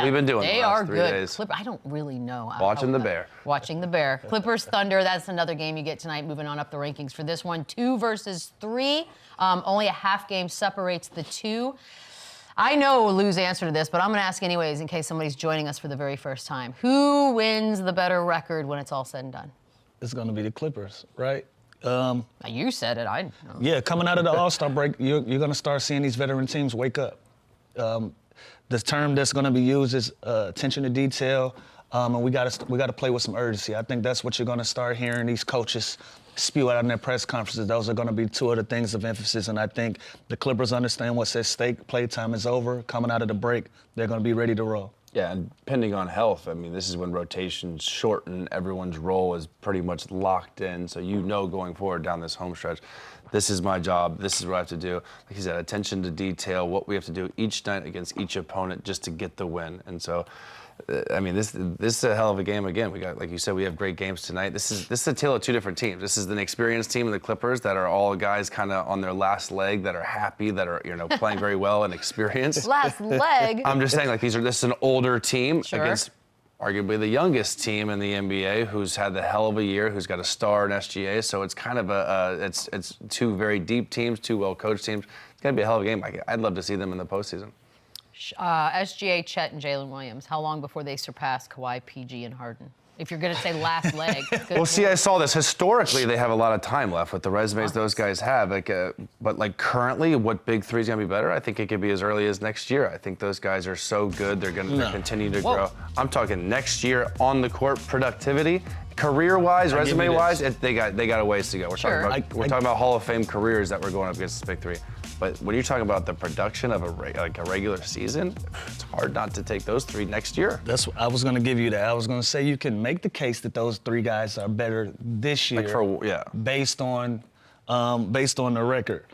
we've been doing They the last are 3 good. days. I don't really know. Watching the Bear. Watching the Bear. Clippers, Thunder, that's another game you get tonight, moving on up the rankings for this one. 2 versus 3. Only a half game separates the two. I know Lou's answer to this, but I'm going to ask anyways in case somebody's joining us for the very first time. Who wins the better record when it's all said and done? It's going to be the Clippers, right? Now, you said it. I know. Yeah, coming out of the All-Star break, you're going to start seeing these veteran teams wake up. The term that's going to be used is attention to detail, and we got to play with some urgency. I think that's what you're going to start hearing these coaches spew out in their press conferences. Those are going to be 2 of the things of emphasis, and I think the Clippers understand what's at stake. Playtime is over. Coming out of the break, they're going to be ready to roll. Yeah, and depending on health, I mean, this is when rotations shorten. Everyone's role is pretty much locked in. So going forward down this home stretch, this is my job. This is what I have to do. Like you said, attention to detail, what we have to do each night against each opponent just to get the win. And so, I mean, this is a hell of a game again. We got, like you said, we have great games tonight. This is a tale of 2 different teams. This is an experienced team of the Clippers that are all guys kind of on their last leg, that are happy, that are playing very well and experienced. Last leg. I'm just saying, like this is an older team against arguably the youngest team in the NBA, who's had the hell of a year, who's got a star in SGA. So it's kind of it's 2 very deep teams, 2 well-coached teams. It's gonna be a hell of a game. I'd love to see them in the postseason. SGA, Chet, and Jalen Williams. How long before they surpass Kawhi, PG, and Harden? If you're going to say last leg. Well, see, I saw this. Historically, they have a lot of time left with the resumes those guys have. But currently, what big 3 is going to be better? I think it could be as early as next year. I think those guys are so good. They're going to continue to grow. I'm talking next year on the court productivity. Career-wise, resume-wise, they got a ways to go. We're talking about Hall of Fame careers that we're going up against this big 3. But when you're talking about the production of a regular season, it's hard not to take those 3 next year. I was going to give you that. I was going to say you can make the case that those 3 guys are better this year, based on the record.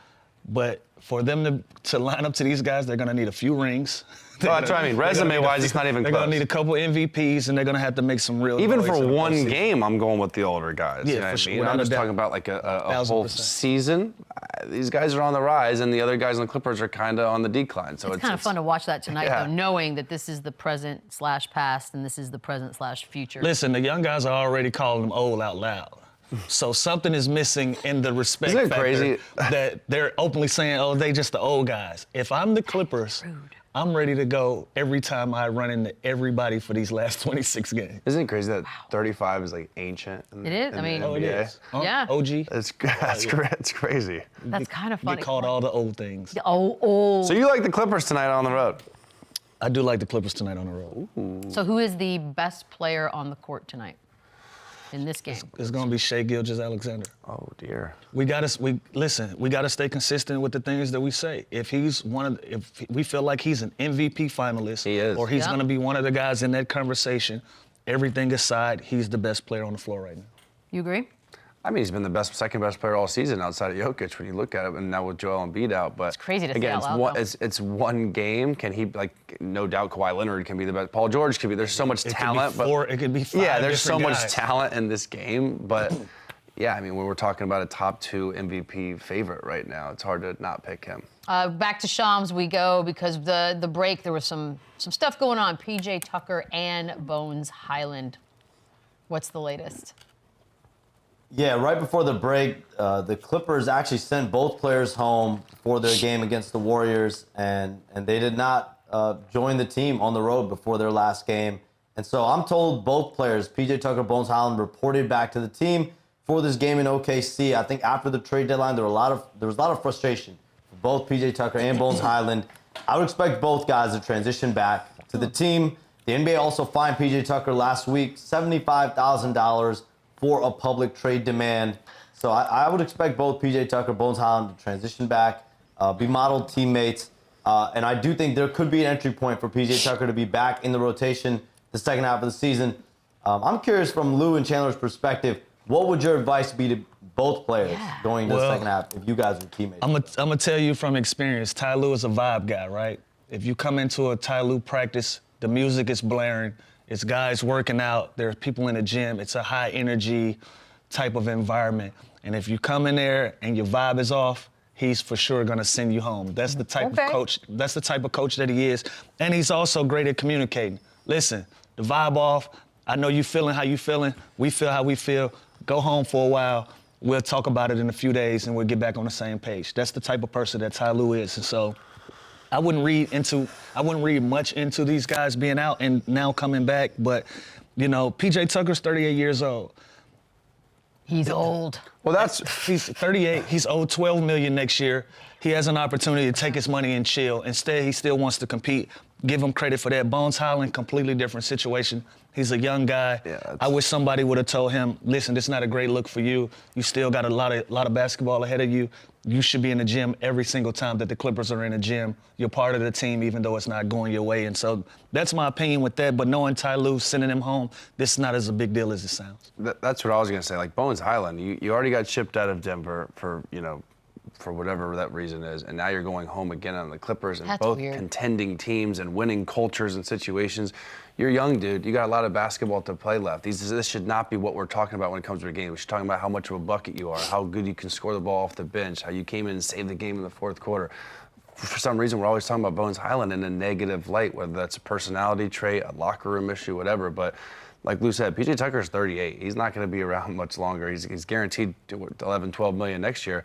But for them to line up to these guys, they're going to need a few rings. That's what I mean. Resume-wise, it's not even close. They're going to need a couple MVPs, and they're going to have to make some real. Even for one game, I'm going with the older guys. Yeah, you know for what sure. I mean? I'm just talking about like a whole season. These guys are on the rise, and the other guys on the Clippers are kind of on the decline. So it's kind of fun to watch that tonight, though, knowing that this is the present/past and this is the present/future. Listen, the young guys are already calling them old out loud. So something is missing in the respect Isn't it factor crazy? that they're openly saying, oh, they just the old guys. If I'm the Clippers, I'm ready to go every time I run into everybody for these last 26 games. Isn't it crazy that 35 is like ancient? It is. I mean, it is. Yeah. OG. It's crazy. That's kind of funny. They called all the old things. Old. So you like the Clippers tonight on the road? I do like the Clippers tonight on the road. Ooh. So who is the best player on the court tonight in this game? It's going to be Shai Gilgeous-Alexander. Oh dear. We got to stay consistent with the things that we say. If we feel like he's an MVP finalist, he is. Or he's going to be one of the guys in that conversation, everything aside, he's the best player on the floor right now. You agree? I mean, he's been the second best player all season outside of Jokic when you look at it, and now with Joel Embiid out. But it's crazy to again, say out loud, it's one game. Can he, no doubt Kawhi Leonard can be the best. Paul George could be. There's so much talent. It could be 5 yeah, there's so guys. much talent in this game. But yeah, I mean, when we're talking about a top 2 MVP favorite right now, it's hard to not pick him. Back to Shams we go, because the break, there was some stuff going on. PJ Tucker and Bones Highland. What's the latest? Yeah, right before the break, the Clippers actually sent both players home for their game against the Warriors, and they did not join the team on the road before their last game. And so I'm told both players, PJ Tucker, Bones Highland, reported back to the team for this game in OKC. I think after the trade deadline, there was a lot of frustration for both PJ Tucker and Bones Highland. I would expect both guys to transition back to the team. The NBA also fined PJ Tucker last week $75,000 for a public trade demand. So I would expect both PJ Tucker, Bones Highland to transition back, be modeled teammates. And I do think there could be an entry point for PJ Tucker to be back in the rotation the second half of the season. I'm curious from Lou and Chandler's perspective, what would your advice be to both players going into the second half if you guys were teammates? I'm gonna tell you from experience, Ty Lue is a vibe guy, right? If you come into a Ty Lue practice, the music is blaring, it's guys working out, there's people in the gym, it's a high energy type of environment. And if you come in there and your vibe is off, he's for sure gonna send you home. That's the type Okay. of coach. That's the type of coach that he is, and he's also great at communicating. Listen, the vibe off. I know you feeling how you feeling. We feel how we feel. Go home for a while. We'll talk about it in a few days, and we'll get back on the same page. That's the type of person that Ty Lue is, and so I wouldn't read much into these guys being out and now coming back. But PJ Tucker's 38 years old. He's old. Well, that's He's 38. He's owed $12 million next year. He has an opportunity to take his money and chill. Instead, he still wants to compete. Give him credit for that. Bones Highland, completely different situation. He's a young guy. Yeah, I wish somebody would have told him, listen, this is not a great look for you. You still got a lot of basketball ahead of you. You should be in the gym every single time that the Clippers are in the gym. You're part of the team, even though it's not going your way. And so that's my opinion with that. But knowing Ty Lue, sending him home, this is not as a big deal as it sounds. that's what I was gonna say. Like Bones Highland, you already got shipped out of Denver for whatever that reason is, and now you're going home again on the Clippers and That's both weird. contending teams and winning cultures and situations. You're young, dude. You got a lot of basketball to play left. This should not be what we're talking about when it comes to a game. We should talk about how much of a bucket you are, how good you can score the ball off the bench, how you came in and saved the game in the fourth quarter. For some reason, we're always talking about Bones Highland in a negative light, whether that's a personality trait, a locker room issue, whatever. But like Lou said, PJ Tucker's 38. He's not going to be around much longer. He's guaranteed 11, 12 million next year.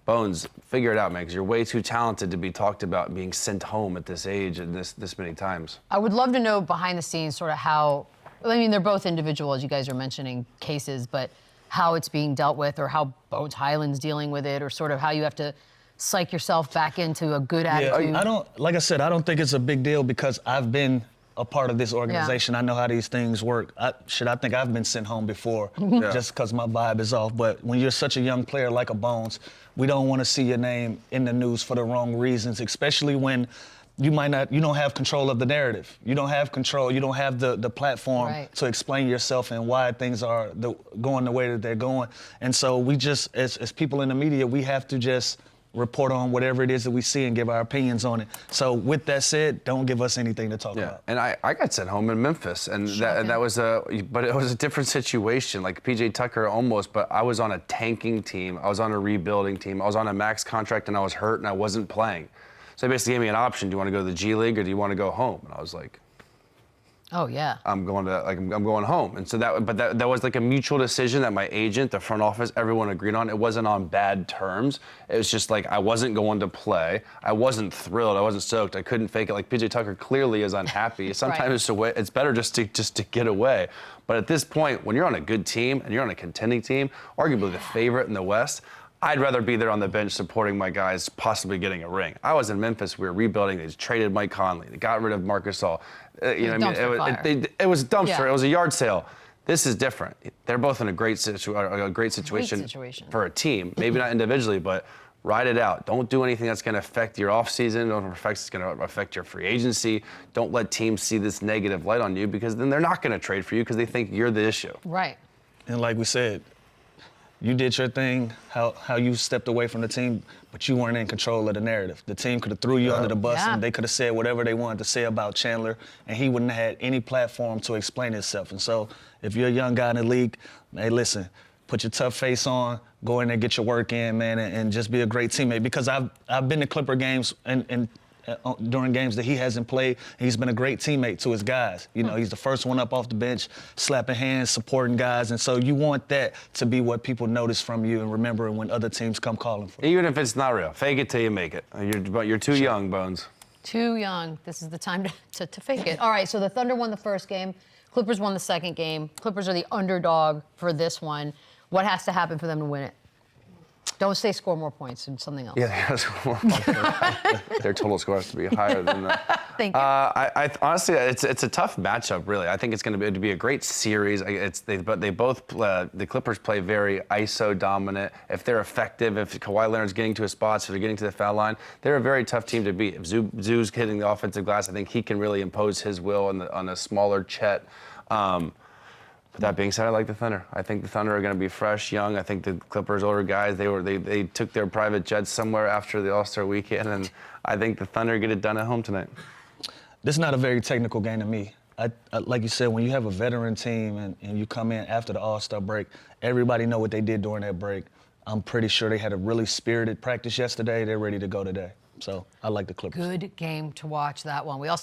Bones, figure it out, man, because you're way too talented to be talked about being sent home at this age and this many times. I would love to know behind the scenes sort of how, I mean, they're both individual, as you guys are mentioning, cases, but how it's being dealt with or how Bones Highland's dealing with it or sort of how you have to psych yourself back into a good attitude. I don't, like I said, I don't think it's a big deal because I've been a part of this organization. I know how these things work. I think I've been sent home before just because my vibe is off. But when you're such a young player like a Bones, we don't want to see your name in the news for the wrong reasons, especially when you don't have control of the narrative. You don't have control. You don't have the platform to explain yourself and why things are going the way that they're going. And so we just, as people in the media, we have to just report on whatever it is that we see and give our opinions on it. So with that said, don't give us anything to talk about. And I got sent home in Memphis, and that was but it was a different situation. Like PJ Tucker almost, but I was on a tanking team. I was on a rebuilding team. I was on a max contract, and I was hurt, and I wasn't playing. So they basically gave me an option: do you want to go to the G League or do you want to go home? And I was like, oh yeah. I'm going home. And so that was like a mutual decision that my agent, the front office, everyone agreed on. It wasn't on bad terms. It was just like I wasn't going to play. I wasn't thrilled. I wasn't stoked. I couldn't fake it. Like PJ Tucker clearly is unhappy. Sometimes it's better just to get away. But at this point, when you're on a good team and you're on a contending team, arguably the favorite in the West, I'd rather be there on the bench supporting my guys possibly getting a ring. I was in Memphis. We were rebuilding. They just traded Mike Conley. They got rid of Marcus Gasol. It was a dumpster. Yeah. It was a yard sale. This is different. They're both in a great situation for a team. Maybe not individually, but ride it out. Don't do anything that's going to affect your offseason. It's going to affect your free agency. Don't let teams see this negative light on you because then they're not going to trade for you because they think you're the issue. Right. And like we said, you did your thing, how you stepped away from the team, but you weren't in control of the narrative. The team could have threw you under the bus and they could have said whatever they wanted to say about Chandler, and he wouldn't have had any platform to explain himself. And so if you're a young guy in the league, hey, listen, put your tough face on, go in there, get your work in, man, and just be a great teammate. Because I've been to Clipper games and during games that he hasn't played. He's been a great teammate to his guys. He's the first one up off the bench, slapping hands, supporting guys. And so you want that to be what people notice from you and remember when other teams come calling for you. Even if it's not real, fake it till you make it. You're too young, Bones. Too young. This is the time to fake it. All right, so the Thunder won the first game. Clippers won the second game. Clippers are the underdog for this one. What has to happen for them to win it? Don't say score more points and something else. Yeah, they gotta score more points. Their total score has to be higher than that. Thank you. I honestly, it's a tough matchup, really. I think it's going to be a great series. The Clippers play very ISO dominant. If they're effective, if Kawhi Leonard's getting to his spots, if they're getting to the foul line, they're a very tough team to beat. If Zoo's hitting the offensive glass, I think he can really impose his will on a smaller Chet. But that being said, I like the Thunder. I think the Thunder are going to be fresh, young. I think the Clippers, older guys, they took their private jets somewhere after the All-Star weekend, and I think the Thunder get it done at home tonight. This is not a very technical game to me. Like you said, when you have a veteran team and you come in after the All-Star break, everybody know what they did during that break. I'm pretty sure they had a really spirited practice yesterday. They're ready to go today. So I like the Clippers. Good game to watch, that one. We also